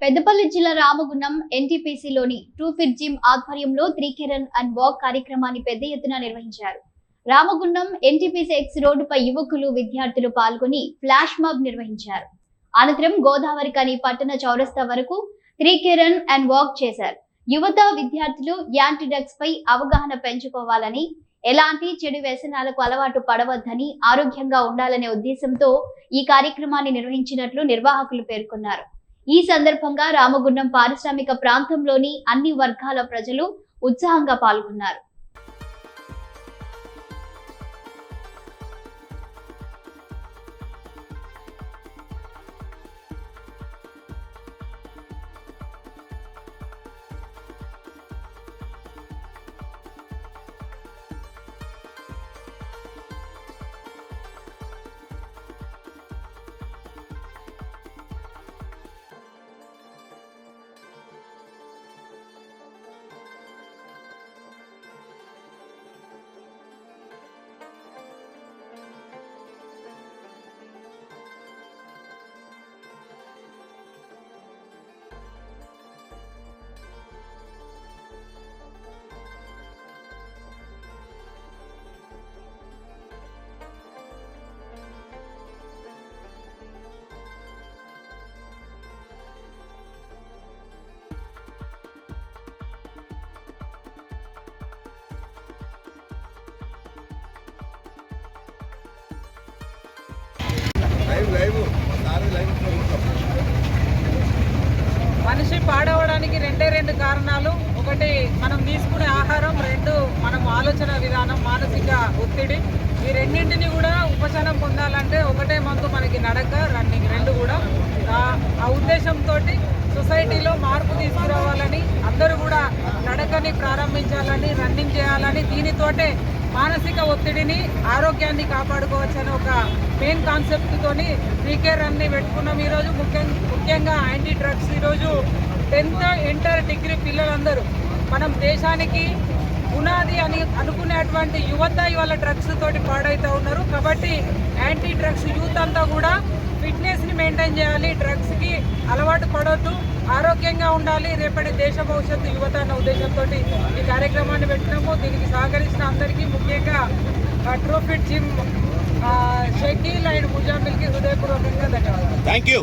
పెద్దపల్లి జిల్లా రామగుండం ఎన్టీపీసీలోని ట్రూఫిట్ జిమ్ ఆధ్వర్యంలో 3K run and walk కార్యక్రమాన్ని పెద్ద ఎత్తున నిర్వహించారు. రామగుండం ఎన్టీపీసీ ఎక్స్ రోడ్డుపై యువకులు, విద్యార్థులు పాల్గొని ఫ్లాష్ మాబ్ నిర్వహించారు. అనంతరం గోదావరి కని పట్టణ చౌరస్తా వరకు 3K రన్ అండ్ వాక్ చేశారు. యువత, విద్యార్థులు యాంటీ డ్రగ్స్ పై అవగాహన పెంచుకోవాలని, ఎలాంటి చెడు వ్యసనాలకు అలవాటు పడవద్దని, ఆరోగ్యంగా ఉండాలనే ఉద్దేశంతో ఈ కార్యక్రమాన్ని నిర్వహించినట్లు నిర్వాహకులు పేర్కొన్నారు. ఈ సందర్భంగా రామగుండం పారిశ్రామిక ప్రాంతంలోని అన్ని వర్గాల ప్రజలు ఉత్సాహంగా పాల్గొన్నారు. మనిషి పాడవడానికి రెండు కారణాలు. ఒకటి మనం తీసుకునే ఆహారం, రెండు మనం ఆలోచన విధానం, మానసిక ఒత్తిడి. ఈ రెండింటిని కూడా ఉపశమనం పొందాలంటే ఒకటే మందు మనకి నడక, రన్నింగ్. రెండు కూడా ఆ ఉద్దేశంతో సొసైటీలో మార్పు తీసుకురావాలని, అందరూ కూడా నడకని ప్రారంభించాలని, రన్నింగ్ చేయాలని, దీనితోటే మానసిక ఒత్తిడిని, ఆరోగ్యాన్ని కాపాడుకోవచ్చని ఒక మెయిన్ కాన్సెప్ట్తోని 3K రన్ని పెట్టుకున్నాం. ఈరోజు ముఖ్యంగా యాంటీ డ్రగ్స్. ఈరోజు 10th, ఇంటర్, డిగ్రీ పిల్లలందరూ మనం దేశానికి పునాది అని అనుకునేటువంటి యువత ఇవాళ డ్రగ్స్ తోటి పాడైతూ ఉన్నారు. కాబట్టి యాంటీ డ్రగ్స్ యూత్ అంతా కూడా ఫిట్నెస్ని మెయింటైన్ చేయాలి, డ్రగ్స్కి అలవాటు పడవద్దు, ఆరోగ్యంగా ఉండాలి, రేపటి దేశ భవిష్యత్తు యువత అన్న ఉద్దేశంతో ఈ కార్యక్రమాన్ని పెట్టినాము. దీనికి సహకరించిన అందరికీ, ముఖ్యంగా ట్రూఫిట్ జిమ్ షకీల్ అండ్ ముజామిల్కి హృదయపూర్వకంగా ధన్యవాదాలు. Thank you.